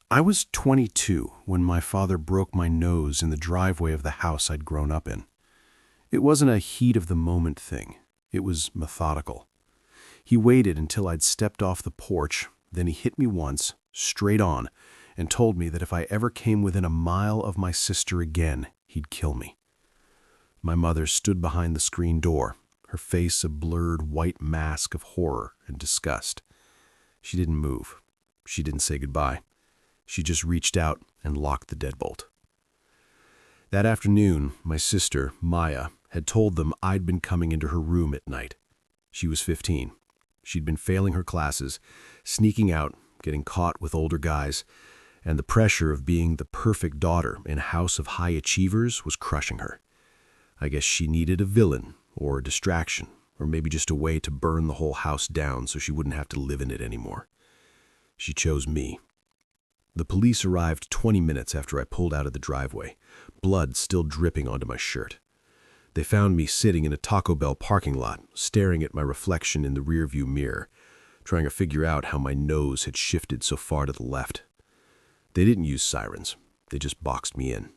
I was 22 when my father broke my nose in the driveway of the house I'd grown up in. It wasn't a heat-of-the-moment thing. It was methodical. He waited until I'd stepped off the porch, then he hit me once, straight on, and told me that if I ever came within a mile of my sister again, he'd kill me. My mother stood behind the screen door, her face a blurred white mask of horror and disgust. She didn't move. She didn't say goodbye. She just reached out and locked the deadbolt. That afternoon, my sister, Maya, had told them I'd been coming into her room at night. She was 15. She'd been failing her classes, sneaking out, getting caught with older guys, and the pressure of being the perfect daughter in a house of high achievers was crushing her. I guess she needed a villain, or a distraction, or maybe just a way to burn the whole house down so she wouldn't have to live in it anymore. She chose me. The police arrived 20 minutes after I pulled out of the driveway, blood still dripping onto my shirt. They found me sitting in a Taco Bell parking lot, staring at my reflection in the rearview mirror, trying to figure out how my nose had shifted so far to the left. They didn't use sirens. They just boxed me in.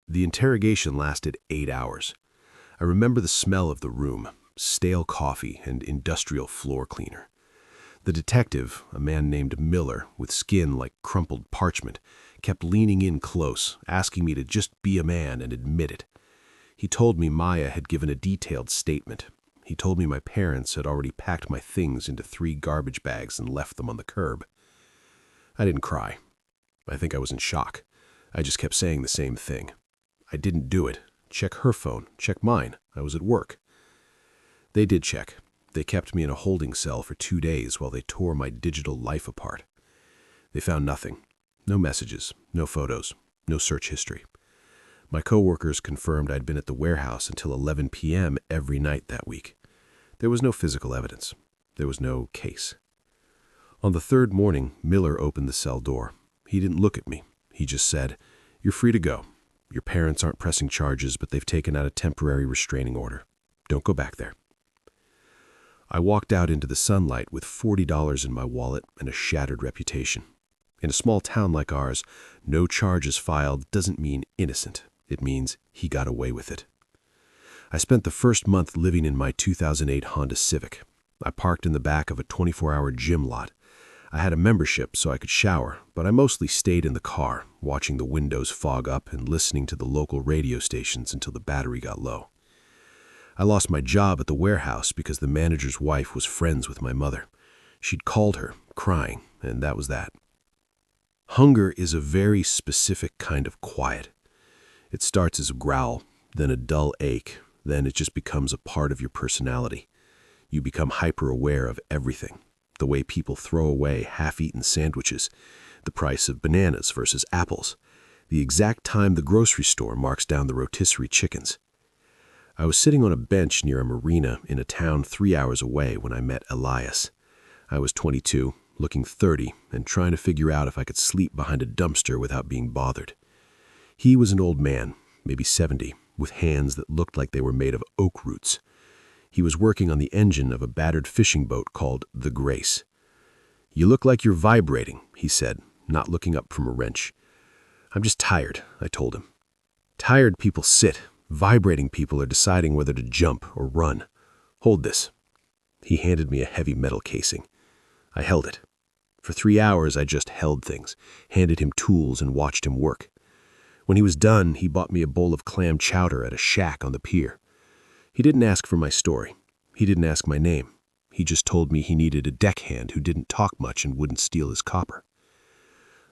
The interrogation lasted 8 hours. I remember the smell of the room, stale coffee and industrial floor cleaner. The detective, a man named Miller, with skin like crumpled parchment, kept leaning in close, asking me to just be a man and admit it. He told me Maya had given a detailed statement. He told me my parents had already packed my things into 3 garbage bags and left them on the curb. I didn't cry. I think I was in shock. I just kept saying the same thing. I didn't do it. Check her phone. Check mine. I was at work. They did check. They kept me in a holding cell for 2 days while they tore my digital life apart. They found nothing. No messages, no photos, no search history. My coworkers confirmed I'd been at the warehouse until 11 p.m. every night that week. There was no physical evidence. There was no case. On the 3rd morning, Miller opened the cell door. He didn't look at me. He just said, "You're free to go. Your parents aren't pressing charges, but they've taken out a temporary restraining order. Don't go back there." I walked out into the sunlight with $40 in my wallet and a shattered reputation. In a small town like ours, no charges filed doesn't mean innocent. It means he got away with it. I spent the first month living in my 2008 Honda Civic. I parked in the back of a 24-hour gym lot. I had a membership so I could shower, but I mostly stayed in the car, watching the windows fog up and listening to the local radio stations until the battery got low. I lost my job at the warehouse because the manager's wife was friends with my mother. She'd called her, crying, and that was that. Hunger is a very specific kind of quiet. It starts as a growl, then a dull ache, then it just becomes a part of your personality. You become hyper-aware of everything. The way people throw away half-eaten sandwiches, the price of bananas versus apples, the exact time the grocery store marks down the rotisserie chickens. I was sitting on a bench near a marina in a town 3 hours away when I met Elias. I was 22, looking 30, and trying to figure out if I could sleep behind a dumpster without being bothered. He was an old man, maybe 70, with hands that looked like they were made of oak roots. He was working on the engine of a battered fishing boat called the Grace. "You look like you're vibrating," he said, not looking up from a wrench. "I'm just tired," I told him. "Tired people sit. Vibrating people are deciding whether to jump or run. Hold this." He handed me a heavy metal casing. I held it. For 3 hours, I just held things, handed him tools, and watched him work. When he was done, he bought me a bowl of clam chowder at a shack on the pier. He didn't ask for my story. He didn't ask my name. He just told me he needed a deckhand who didn't talk much and wouldn't steal his copper.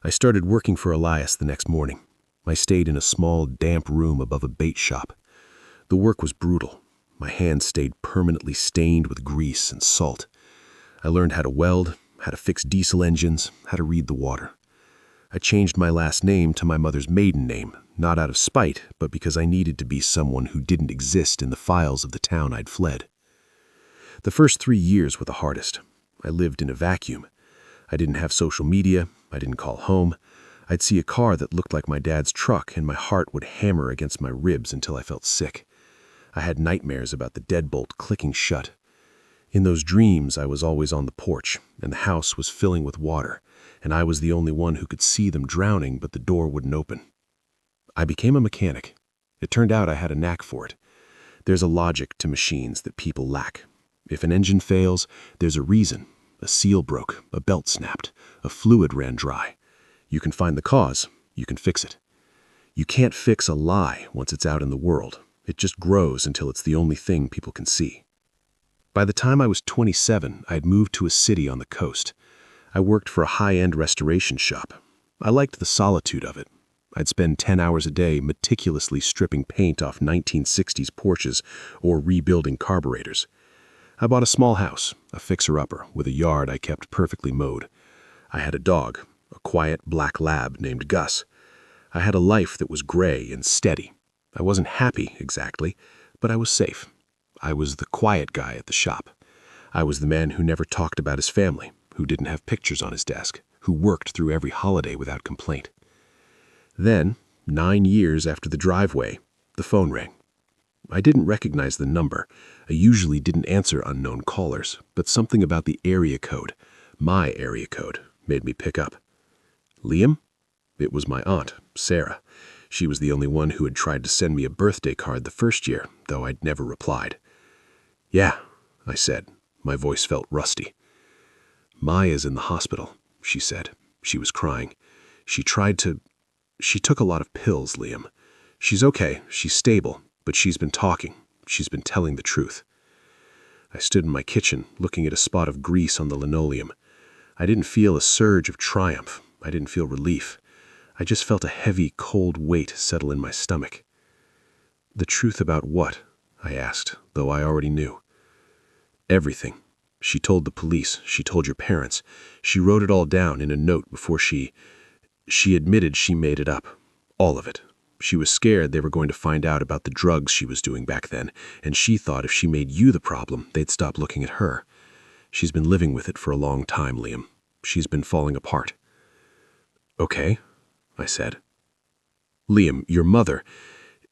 I started working for Elias the next morning. I stayed in a small, damp room above a bait shop. The work was brutal. My hands stayed permanently stained with grease and salt. I learned how to weld, how to fix diesel engines, how to read the water. I changed my last name to my mother's maiden name, not out of spite, but because I needed to be someone who didn't exist in the files of the town I'd fled. The first 3 years were the hardest. I lived in a vacuum. I didn't have social media. I didn't call home. I'd see a car that looked like my dad's truck, and my heart would hammer against my ribs until I felt sick. I had nightmares about the deadbolt clicking shut. In those dreams, I was always on the porch, and the house was filling with water, and I was the only one who could see them drowning, but the door wouldn't open. I became a mechanic. It turned out I had a knack for it. There's a logic to machines that people lack. If an engine fails, there's a reason. A seal broke, a belt snapped, a fluid ran dry. You can find the cause, you can fix it. You can't fix a lie once it's out in the world. It just grows until it's the only thing people can see. By the time I was 27, I had moved to a city on the coast. I worked for a high-end restoration shop. I liked the solitude of it. I'd spend 10 hours a day meticulously stripping paint off 1960s Porsches or rebuilding carburetors. I bought a small house, a fixer-upper, with a yard I kept perfectly mowed. I had a dog, a quiet black lab named Gus. I had a life that was gray and steady. I wasn't happy, exactly, but I was safe. I was the quiet guy at the shop. I was the man who never talked about his family, who didn't have pictures on his desk, who worked through every holiday without complaint. Then, 9 years after the driveway, the phone rang. I didn't recognize the number. I usually didn't answer unknown callers, but something about the area code, my area code, made me pick up. Liam? It was my aunt, Sarah. She was the only one who had tried to send me a birthday card the first year, though I'd never replied. Yeah, I said. My voice felt rusty. Maya's in the hospital, she said. She was crying. She took a lot of pills, Liam. She's okay, she's stable, but she's been talking. She's been telling the truth. I stood in my kitchen, looking at a spot of grease on the linoleum. I didn't feel a surge of triumph. I didn't feel relief. I just felt a heavy, cold weight settle in my stomach. The truth about what? I asked, though I already knew. Everything. She told the police. She told your parents. She wrote it all down in a note before she admitted she made it up. All of it. She was scared they were going to find out about the drugs she was doing back then, and she thought if she made you the problem, they'd stop looking at her. She's been living with it for a long time, Liam. She's been falling apart. Okay, I said. Liam, your mother,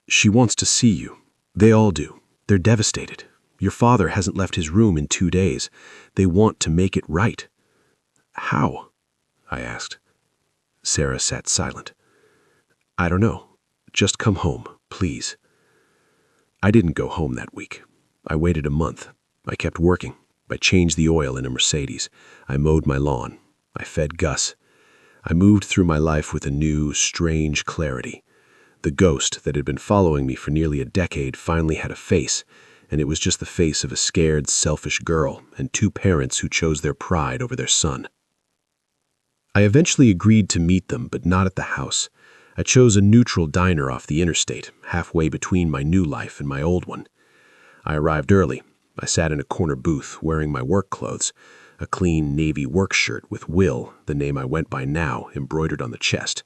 she wants to see you. They all do. They're devastated. Your father hasn't left his room in 2 days. They want to make it right. How? I asked. Sarah sat silent. I don't know. Just come home, please. I didn't go home that week. I waited a month. I kept working. I changed the oil in a Mercedes. I mowed my lawn. I fed Gus. I moved through my life with a new, strange clarity. The ghost that had been following me for nearly a decade finally had a face, and it was just the face of a scared, selfish girl and 2 parents who chose their pride over their son. I eventually agreed to meet them, but not at the house. I chose a neutral diner off the interstate, halfway between my new life and my old one. I arrived early. I sat in a corner booth, wearing my work clothes, a clean navy work shirt with Will, the name I went by now, embroidered on the chest.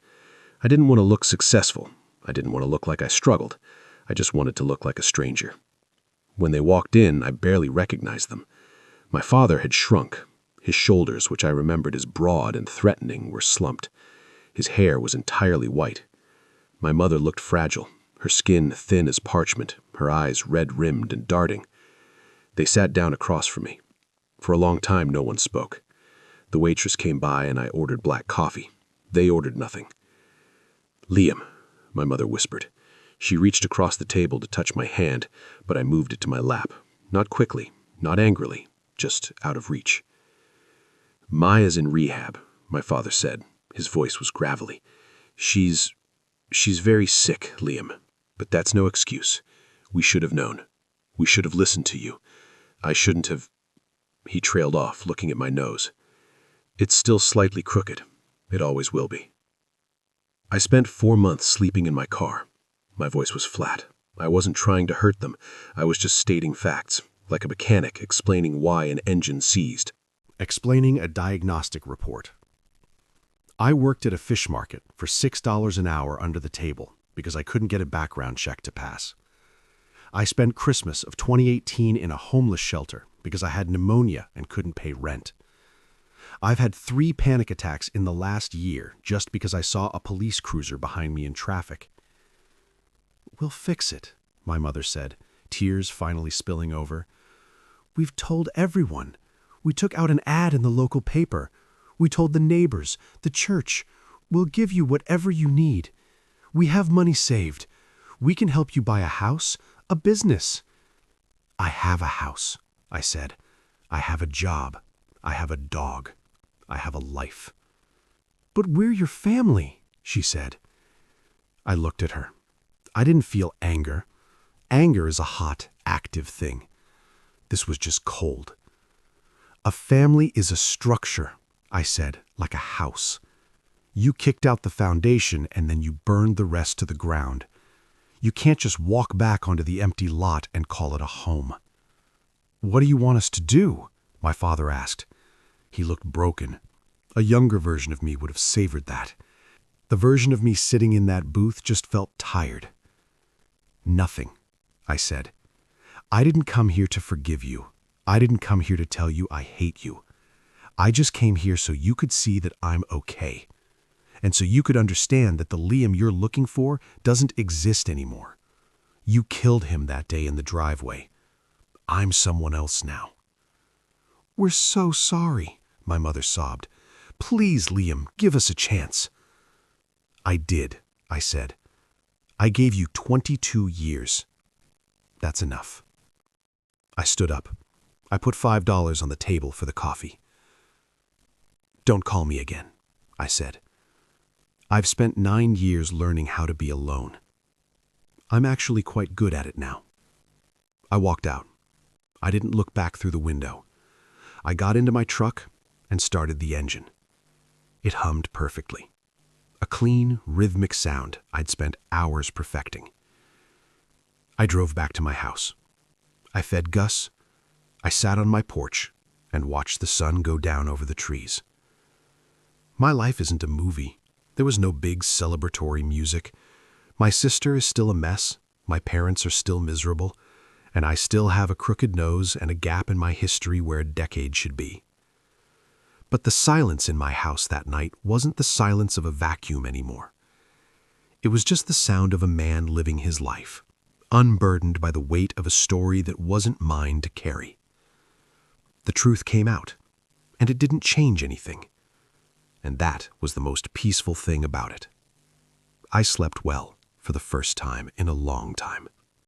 I didn't want to look successful. I didn't want to look like I struggled. I just wanted to look like a stranger. When they walked in, I barely recognized them. My father had shrunk. His shoulders, which I remembered as broad and threatening, were slumped. His hair was entirely white. My mother looked fragile, her skin thin as parchment, her eyes red-rimmed and darting. They sat down across from me. For a long time, no one spoke. The waitress came by and I ordered black coffee. They ordered nothing. Liam, my mother whispered. She reached across the table to touch my hand, but I moved it to my lap. Not quickly, not angrily, just out of reach. Maya's in rehab, my father said. His voice was gravelly. She's very sick, Liam, but that's no excuse. We should have known. We should have listened to you. I shouldn't have... He trailed off, looking at my nose. It's still slightly crooked. It always will be. I spent 4 months sleeping in my car. My voice was flat. I wasn't trying to hurt them. I was just stating facts, like a mechanic explaining why an engine seized. Explaining a diagnostic report. I worked at a fish market for $6 an hour under the table because I couldn't get a background check to pass. I spent Christmas of 2018 in a homeless shelter because I had pneumonia and couldn't pay rent. I've had 3 panic attacks in the last year just because I saw a police cruiser behind me in traffic. We'll fix it, my mother said, tears finally spilling over. We've told everyone. We took out an ad in the local paper. We told the neighbors, the church. We'll give you whatever you need. We have money saved. We can help you buy a house, a business." "I have a house," I said. "I have a job. I have a dog. I have a life." "But we're your family," she said. I looked at her. I didn't feel anger. Anger is a hot, active thing. This was just cold. "A family is a structure," I said, "like a house. You kicked out the foundation and then you burned the rest to the ground. You can't just walk back onto the empty lot and call it a home." "What do you want us to do?" my father asked. He looked broken. A younger version of me would have savored that. The version of me sitting in that booth just felt tired. "Nothing," I said. "I didn't come here to forgive you. I didn't come here to tell you I hate you. I just came here so you could see that I'm okay. And so you could understand that the Liam you're looking for doesn't exist anymore. You killed him that day in the driveway. I'm someone else now." "We're so sorry," my mother sobbed. "Please, Liam, give us a chance." "I did," I said. "I gave you 22 years. That's enough." I stood up. I put $5 on the table for the coffee. "Don't call me again," I said. "I've spent 9 years learning how to be alone. I'm actually quite good at it now." I walked out. I didn't look back through the window. I got into my truck and started the engine. It hummed perfectly. A clean, rhythmic sound I'd spent hours perfecting. I drove back to my house. I fed Gus. I sat on my porch and watched the sun go down over the trees. My life isn't a movie. There was no big celebratory music. My sister is still a mess. My parents are still miserable. And I still have a crooked nose and a gap in my history where a decade should be. But the silence in my house that night wasn't the silence of a vacuum anymore. It was just the sound of a man living his life, unburdened by the weight of a story that wasn't mine to carry. The truth came out, and it didn't change anything. And that was the most peaceful thing about it. I slept well for the first time in a long time.